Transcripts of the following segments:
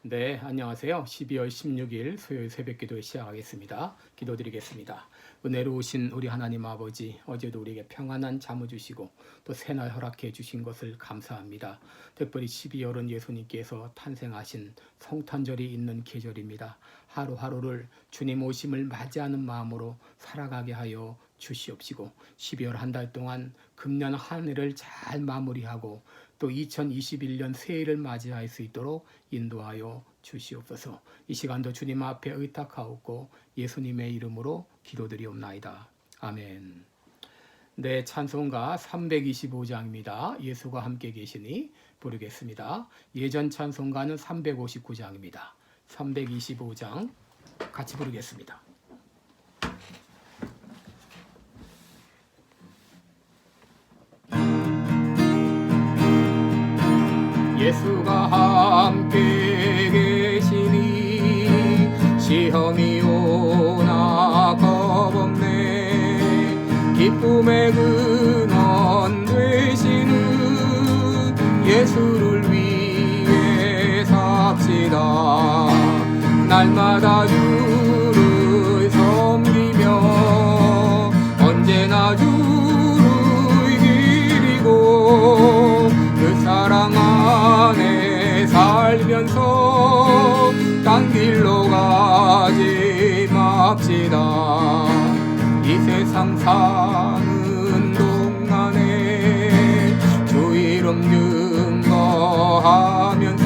네, 안녕하세요. 12월 16일 수요일 새벽 기도에 시작하겠습니다. 기도드리겠습니다. 은혜로우신 우리 하나님 아버지, 어제도 우리에게 평안한 잠을 주시고 또 새날 허락해 주신 것을 감사합니다. 특별히 12월은 예수님께서 탄생하신 성탄절이 있는 계절입니다. 하루하루를 주님 오심을 맞이하는 마음으로 살아가게 하여 주시옵시고 12월 한 달 동안 금년 한 해를 잘 마무리하고 또 2021년 새해를 맞이할 수 있도록 인도하여 주시옵소서. 이 시간도 주님 앞에 의탁하옵고 예수님의 이름으로 기도드리옵나이다. 아멘. 네, 찬송가 325장입니다. 예수가 함께 계시니 부르겠습니다. 예전 찬송가는 359장입니다. 325장 같이 부르겠습니다. 예수가 함께 계시니 시험이 오나 겁없네. 기쁨의 근원 되시는 예수를 위해 삽시다. 날마다 주를 섬기며 언제나 주를 기리고 그 사랑 안에 살면서 딴 길로 가지 맙시다. 이 세상 사는 동안에 주 이름 증거하면서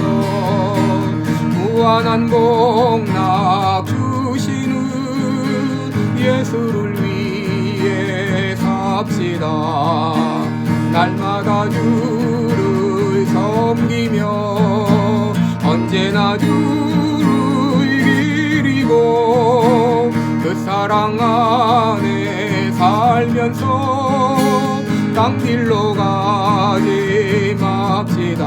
무한한 복락 주시는 예수를 위해 삽시다. 날마다 주를 섬기며 언제나 주를 기리고 그 사랑 안에 살면서 딴 길로 가지 맙시다.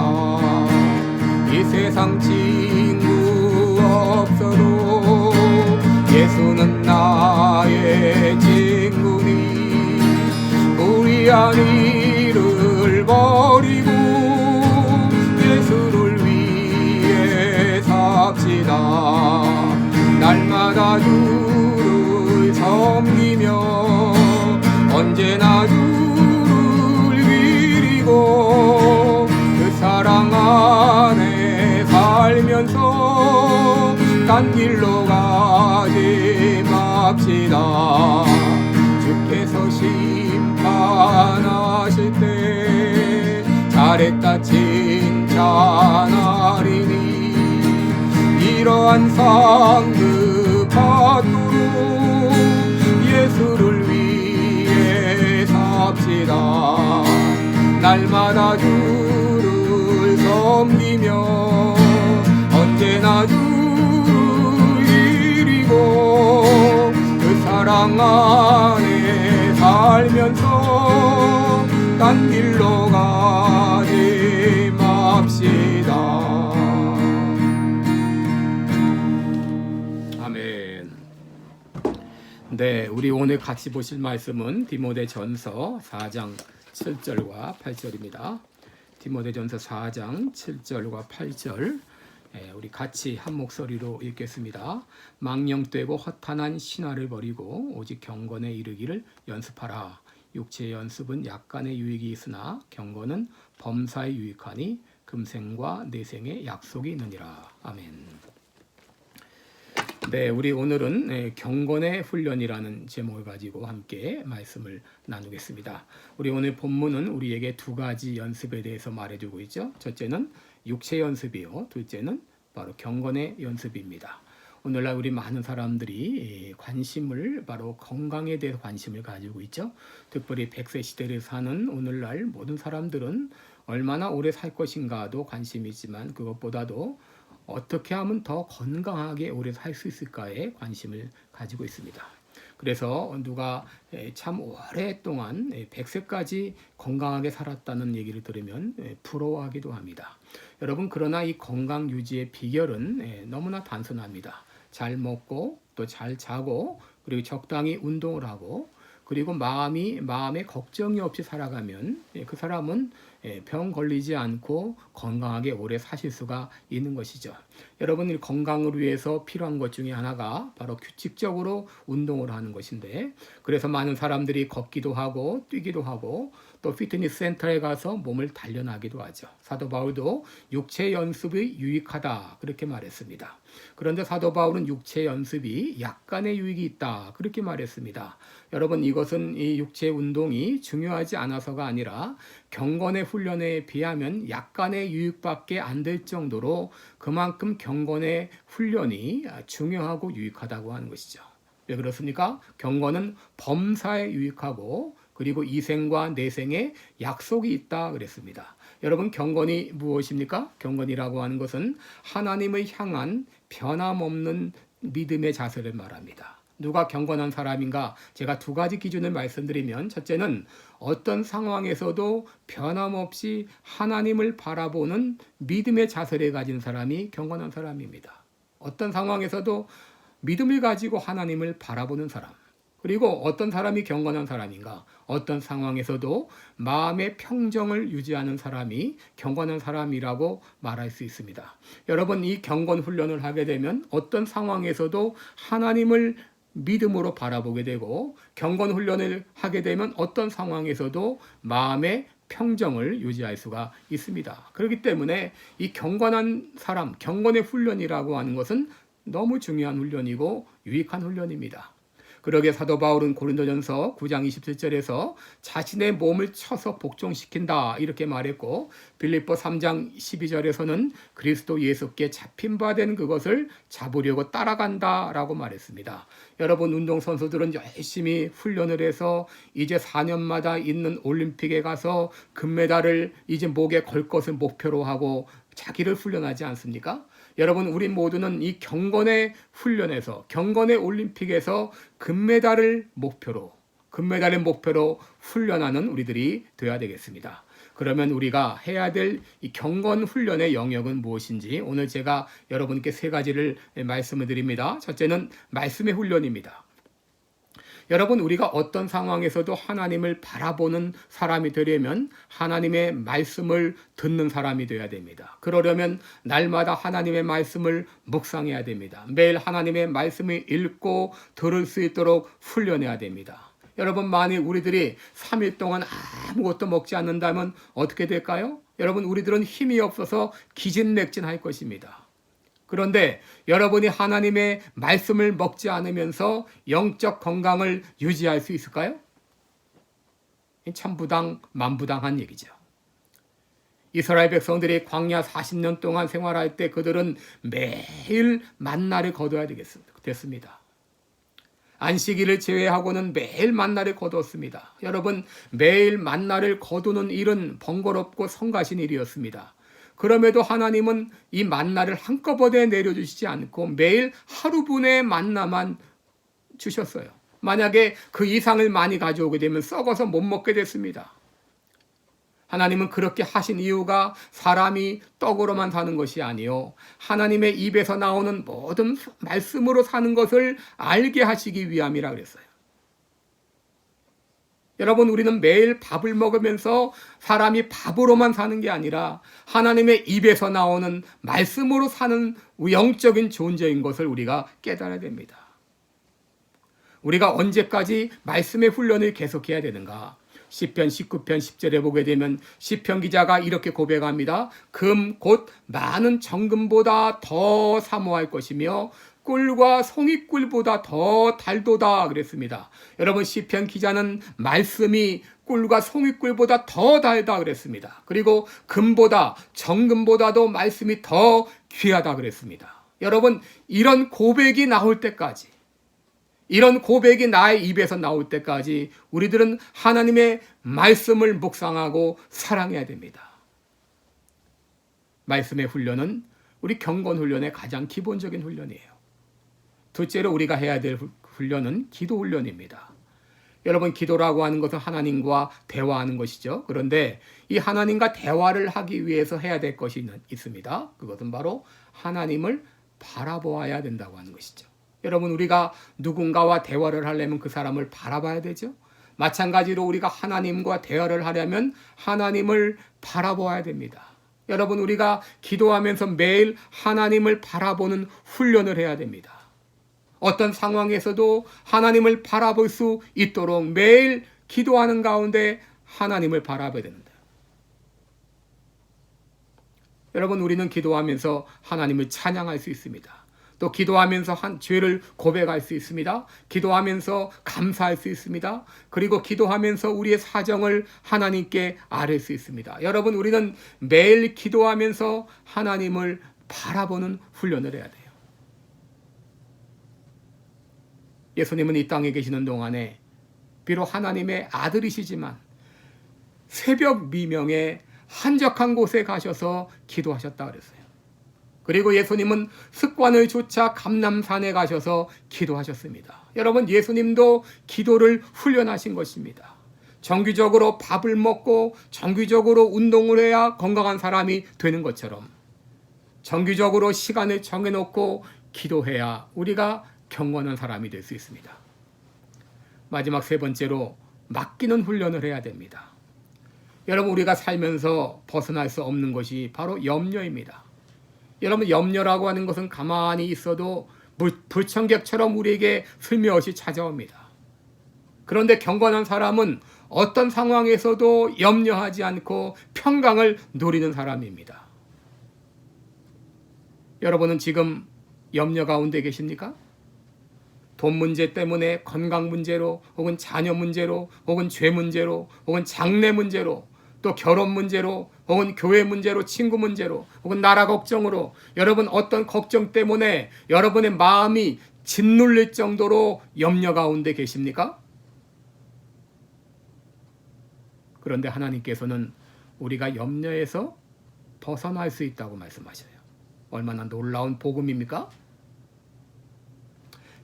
이 세상 친구 없어도 예수는 나의 친구니 우리 아니를 버리고 예수를 위해 삽시다. 날마다 주를 섬기며 언제나 주를 기리고 그 사랑 안에 살면서 딴 길로 가지 맙시다. 주께서 심판하실 때 잘했다 칭찬하리니 이러한 상급 받도록 예수를 위해 삽시다. 날마다 주를 섬기며 언제나 주를 기리고 그 사랑 안에 살면서 딴 길로 가지 맙시다. 아멘. 네, 우리 오늘 같이 보실 말씀은 디모데전서 4장 7절과 8절입니다. 디모데전서 4장 7절과 8절 우리 같이 한 목소리로 읽겠습니다. 망령되고 허탄한 신화를 버리고 오직 경건에 이르기를 연습하라. 육체의 연습은 약간의 유익이 있으나 경건은 범사에 유익하니 금생과 내생의 약속이 있느니라. 아멘. 네, 우리 오늘은 경건의 훈련이라는 제목을 가지고 함께 말씀을 나누겠습니다. 우리 오늘 본문은 우리에게 두 가지 연습에 대해서 말해주고 있죠. 첫째는 육체 연습이요, 둘째는 바로 경건의 연습입니다. 오늘날 우리 많은 사람들이 관심을 바로 건강에 대해서 관심을 가지고 있죠. 특별히 100세 시대를 사는 오늘날 모든 사람들은 얼마나 오래 살 것인가도 관심이 있지만 그것보다도 어떻게 하면 더 건강하게 오래 살 수 있을까에 관심을 가지고 있습니다. 그래서 누가 참 오랫동안 100세까지 건강하게 살았다는 얘기를 들으면 부러워하기도 합니다. 여러분, 그러나 이 건강 유지의 비결은 너무나 단순합니다. 잘 먹고 또 잘 자고 그리고 적당히 운동을 하고 그리고 마음에 걱정이 없이 살아가면 그 사람은 병 걸리지 않고 건강하게 오래 사실 수가 있는 것이죠. 여러분, 건강을 위해서 필요한 것 중에 하나가 바로 규칙적으로 운동을 하는 것인데, 그래서 많은 사람들이 걷기도 하고 뛰기도 하고 또 피트니스 센터에 가서 몸을 단련하기도 하죠. 사도 바울도 육체 연습이 유익하다 그렇게 말했습니다. 그런데 사도 바울은 육체 연습이 약간의 유익이 있다 그렇게 말했습니다. 여러분, 이것은 이 육체 운동이 중요하지 않아서가 아니라 경건의 훈련에 비하면 약간의 유익밖에 안 될 정도로 그만큼 경건의 훈련이 중요하고 유익하다고 하는 것이죠. 왜 그렇습니까? 경건은 범사에 유익하고 그리고 이생과 내생에 약속이 있다 그랬습니다. 여러분, 경건이 무엇입니까? 경건이라고 하는 것은 하나님을 향한 변함없는 믿음의 자세를 말합니다. 누가 경건한 사람인가? 제가 두 가지 기준을 말씀드리면, 첫째는 어떤 상황에서도 변함없이 하나님을 바라보는 믿음의 자세를 가진 사람이 경건한 사람입니다. 어떤 상황에서도 믿음을 가지고 하나님을 바라보는 사람. 그리고 어떤 사람이 경건한 사람인가? 어떤 상황에서도 마음의 평정을 유지하는 사람이 경건한 사람이라고 말할 수 있습니다. 여러분, 이 경건 훈련을 하게 되면 어떤 상황에서도 하나님을 믿음으로 바라보게 되고, 경건 훈련을 하게 되면 어떤 상황에서도 마음의 평정을 유지할 수가 있습니다. 그렇기 때문에 이 경건한 사람, 경건의 훈련이라고 하는 것은 너무 중요한 훈련이고 유익한 훈련입니다. 그러게 사도 바울은 고린도전서 9장 27절에서 자신의 몸을 쳐서 복종시킨다 이렇게 말했고, 빌립보 3장 12절에서는 그리스도 예수께 잡힌 바 된 그것을 잡으려고 따라간다 라고 말했습니다. 여러분, 운동선수들은 열심히 훈련을 해서 이제 4년마다 있는 올림픽에 가서 금메달을 이제 목에 걸 것을 목표로 하고 자기를 훈련하지 않습니까? 여러분, 우리 모두는 이 경건의 훈련에서, 경건의 올림픽에서 금메달을 목표로 훈련하는 우리들이 되어야 되겠습니다. 그러면 우리가 해야 될 이 경건 훈련의 영역은 무엇인지 오늘 제가 여러분께 세 가지를 말씀을 드립니다. 첫째는 말씀의 훈련입니다. 여러분, 우리가 어떤 상황에서도 하나님을 바라보는 사람이 되려면 하나님의 말씀을 듣는 사람이 되어야 됩니다. 그러려면 날마다 하나님의 말씀을 묵상해야 됩니다. 매일 하나님의 말씀을 읽고 들을 수 있도록 훈련해야 됩니다. 여러분, 만일 우리들이 3일 동안 아무것도 먹지 않는다면 어떻게 될까요? 여러분, 우리들은 힘이 없어서 기진맥진할 것입니다. 그런데 여러분이 하나님의 말씀을 먹지 않으면서 영적 건강을 유지할 수 있을까요? 천부당 만부당한 얘기죠. 이스라엘 백성들이 광야 40년 동안 생활할 때 그들은 매일 만나를 거둬야 됐습니다. 안식일을 제외하고는 매일 만나를 거두었습니다. 여러분, 매일 만나를 거두는 일은 번거롭고 성가신 일이었습니다. 그럼에도 하나님은 이 만나를 한꺼번에 내려주시지 않고 매일 하루분의 만나만 주셨어요. 만약에 그 이상을 많이 가져오게 되면 썩어서 못 먹게 됐습니다. 하나님은 그렇게 하신 이유가 사람이 떡으로만 사는 것이 아니요, 하나님의 입에서 나오는 모든 말씀으로 사는 것을 알게 하시기 위함이라 그랬어요. 여러분, 우리는 매일 밥을 먹으면서 사람이 밥으로만 사는 게 아니라 하나님의 입에서 나오는 말씀으로 사는 영적인 존재인 것을 우리가 깨달아야 됩니다. 우리가 언제까지 말씀의 훈련을 계속해야 되는가? 시편 19편 10절에 보게 되면 시편 기자가 이렇게 고백합니다. 금 곧 많은 정금보다 더 사모할 것이며 꿀과 송이꿀보다 더 달도다 그랬습니다. 여러분, 시편 기자는 말씀이 꿀과 송이꿀보다 더 달다 그랬습니다. 그리고 금보다 정금보다도 말씀이 더 귀하다 그랬습니다. 여러분, 이런 고백이 나올 때까지, 이런 고백이 나의 입에서 나올 때까지 우리들은 하나님의 말씀을 묵상하고 사랑해야 됩니다. 말씀의 훈련은 우리 경건 훈련의 가장 기본적인 훈련이에요. 둘째로 우리가 해야 될 훈련은 기도 훈련입니다. 여러분, 기도라고 하는 것은 하나님과 대화하는 것이죠. 그런데 이 하나님과 대화를 하기 위해서 해야 될 것이 있습니다. 그것은 바로 하나님을 바라보아야 된다고 하는 것이죠. 여러분, 우리가 누군가와 대화를 하려면 그 사람을 바라봐야 되죠. 마찬가지로 우리가 하나님과 대화를 하려면 하나님을 바라보아야 됩니다. 여러분, 우리가 기도하면서 매일 하나님을 바라보는 훈련을 해야 됩니다. 어떤 상황에서도 하나님을 바라볼 수 있도록 매일 기도하는 가운데 하나님을 바라봐야 됩니다. 여러분, 우리는 기도하면서 하나님을 찬양할 수 있습니다. 또 기도하면서 죄를 고백할 수 있습니다. 기도하면서 감사할 수 있습니다. 그리고 기도하면서 우리의 사정을 하나님께 아뢰 수 있습니다. 여러분, 우리는 매일 기도하면서 하나님을 바라보는 훈련을 해야 돼요. 예수님은 이 땅에 계시는 동안에 비록 하나님의 아들이시지만 새벽 미명에 한적한 곳에 가셔서 기도하셨다 그랬어요. 그리고 예수님은 습관을 좇아 감람산에 가셔서 기도하셨습니다. 여러분, 예수님도 기도를 훈련하신 것입니다. 정기적으로 밥을 먹고 정기적으로 운동을 해야 건강한 사람이 되는 것처럼 정기적으로 시간을 정해놓고 기도해야 우리가 경건한 사람이 될 수 있습니다. 마지막 세 번째로 맡기는 훈련을 해야 됩니다. 여러분, 우리가 살면서 벗어날 수 없는 것이 바로 염려입니다. 여러분, 염려라고 하는 것은 가만히 있어도 불청객처럼 우리에게 슬며시 찾아옵니다. 그런데 경건한 사람은 어떤 상황에서도 염려하지 않고 평강을 누리는 사람입니다. 여러분은 지금 염려 가운데 계십니까? 돈 문제 때문에, 건강 문제로, 혹은 자녀 문제로, 혹은 죄 문제로, 혹은 장래 문제로, 또 결혼 문제로, 혹은 교회 문제로, 친구 문제로, 혹은 나라 걱정으로, 여러분 어떤 걱정 때문에 여러분의 마음이 짓눌릴 정도로 염려 가운데 계십니까? 그런데 하나님께서는 우리가 염려에서 벗어날 수 있다고 말씀하셔요. 얼마나 놀라운 복음입니까?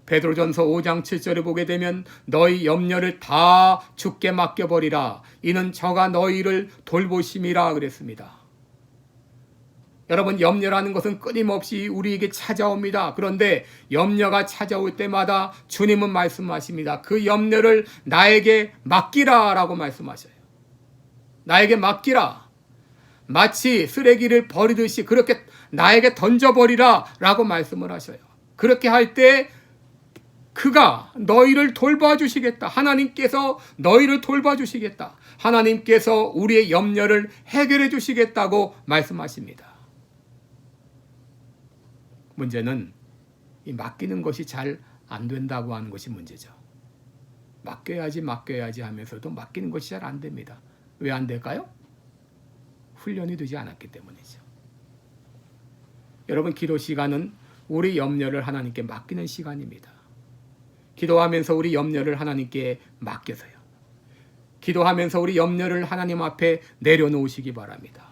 베드로전서 5장 7절에 보게 되면 너희 염려를 다 주께 맡겨버리라. 이는 저가 너희를 돌보심이라 그랬습니다. 여러분, 염려라는 것은 끊임없이 우리에게 찾아옵니다. 그런데 염려가 찾아올 때마다 주님은 말씀하십니다. 그 염려를 나에게 맡기라 라고 말씀하셔요. 나에게 맡기라. 마치 쓰레기를 버리듯이 그렇게 나에게 던져버리라 라고 말씀을 하셔요. 그렇게 할 때 그가 너희를 돌봐주시겠다. 하나님께서 너희를 돌봐주시겠다. 하나님께서 우리의 염려를 해결해 주시겠다고 말씀하십니다. 문제는 이 맡기는 것이 잘 안 된다고 하는 것이 문제죠. 맡겨야지 하면서도 맡기는 것이 잘 안 됩니다. 왜 안 될까요? 훈련이 되지 않았기 때문이죠. 여러분, 기도 시간은 우리 염려를 하나님께 맡기는 시간입니다. 기도하면서 우리 염려를 하나님께 맡겨서요. 기도하면서 우리 염려를 하나님 앞에 내려놓으시기 바랍니다.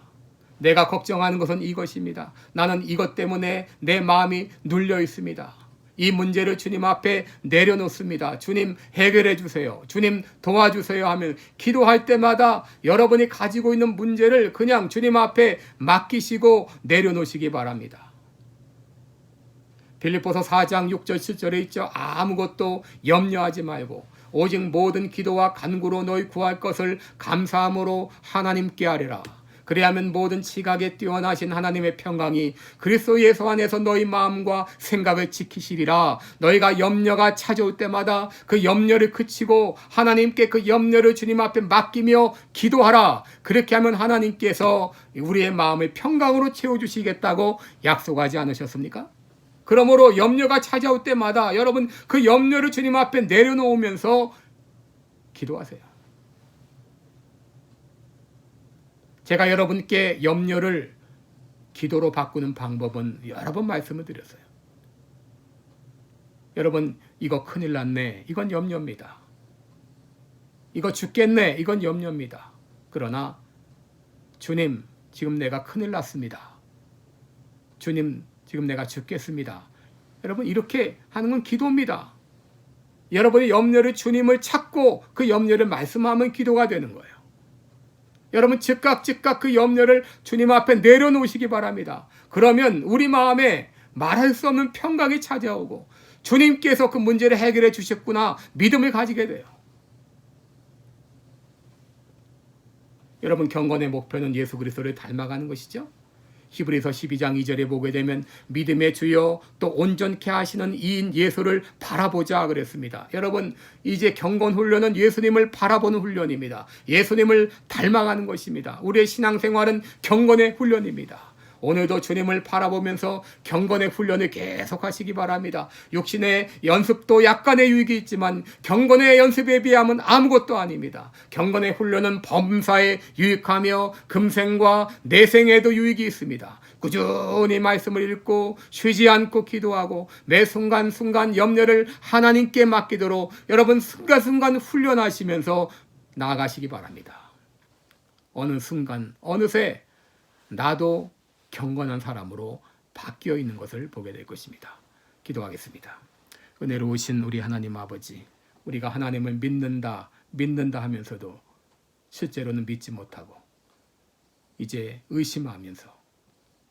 내가 걱정하는 것은 이것입니다. 나는 이것 때문에 내 마음이 눌려 있습니다. 이 문제를 주님 앞에 내려놓습니다. 주님 해결해 주세요. 주님 도와주세요 하면 기도할 때마다 여러분이 가지고 있는 문제를 그냥 주님 앞에 맡기시고 내려놓으시기 바랍니다. 빌립보서 4장 6절 7절에 있죠. 아무것도 염려하지 말고 오직 모든 기도와 간구로 너희 구할 것을 감사함으로 하나님께 아뢰라. 그리하면 모든 지각에 뛰어나신 하나님의 평강이 그리스도 예수 안에서 너희 마음과 생각을 지키시리라. 너희가 염려가 찾아올 때마다 그 염려를 그치고 하나님께 그 염려를 주님 앞에 맡기며 기도하라. 그렇게 하면 하나님께서 우리의 마음을 평강으로 채워주시겠다고 약속하지 않으셨습니까? 그러므로 염려가 찾아올 때마다 여러분 그 염려를 주님 앞에 내려놓으면서 기도하세요. 제가 여러분께 염려를 기도로 바꾸는 방법은 여러 번 말씀을 드렸어요. 여러분, 이거 큰일 났네. 이건 염려입니다. 이거 죽겠네. 이건 염려입니다. 그러나 주님, 지금 내가 큰일 났습니다. 주님, 지금 내가 죽겠습니다. 여러분, 이렇게 하는 건 기도입니다. 여러분의 염려를 주님을 찾고 그 염려를 말씀하면 기도가 되는 거예요. 여러분, 즉각 그 염려를 주님 앞에 내려놓으시기 바랍니다. 그러면 우리 마음에 말할 수 없는 평강이 찾아오고 주님께서 그 문제를 해결해 주셨구나 믿음을 가지게 돼요. 여러분, 경건의 목표는 예수 그리스도를 닮아가는 것이죠. 히브리서 12장 2절에 보게 되면 믿음의 주요 또 온전케 하시는 이인 예수를 바라보자 그랬습니다. 여러분, 이제 경건 훈련은 예수님을 바라보는 훈련입니다. 예수님을 닮아가는 것입니다. 우리의 신앙생활은 경건의 훈련입니다. 오늘도 주님을 바라보면서 경건의 훈련을 계속하시기 바랍니다. 육신의 연습도 약간의 유익이 있지만 경건의 연습에 비하면 아무것도 아닙니다. 경건의 훈련은 범사에 유익하며 금생과 내생에도 유익이 있습니다. 꾸준히 말씀을 읽고 쉬지 않고 기도하고 매 순간순간 염려를 하나님께 맡기도록 여러분 순간순간 훈련하시면서 나아가시기 바랍니다. 어느 순간 어느새 나도 경건한 사람으로 바뀌어 있는 것을 보게 될 것입니다. 기도하겠습니다. 은혜로우신 우리 하나님 아버지, 우리가 하나님을 믿는다 하면서도 실제로는 믿지 못하고 이제 의심하면서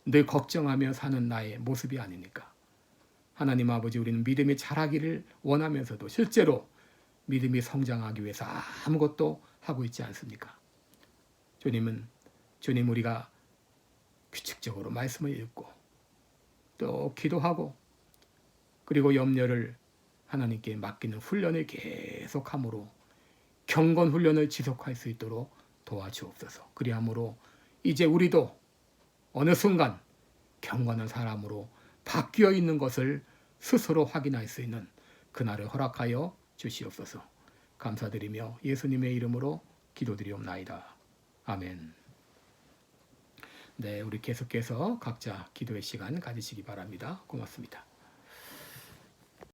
늘 걱정하며 사는 나의 모습이 아니니까. 하나님 아버지, 우리는 믿음이 자라기를 원하면서도 실제로 믿음이 성장하기 위해서 아무것도 하고 있지 않습니까? 주님, 우리가 규칙적으로 말씀을 읽고 또 기도하고 그리고 염려를 하나님께 맡기는 훈련을 계속함으로 경건 훈련을 지속할 수 있도록 도와주옵소서. 그리함으로 이제 우리도 어느 순간 경건한 사람으로 바뀌어 있는 것을 스스로 확인할 수 있는 그날을 허락하여 주시옵소서. 감사드리며 예수님의 이름으로 기도드리옵나이다. 아멘. 네, 우리 계속해서 각자 기도의 시간 가지시기 바랍니다. 고맙습니다.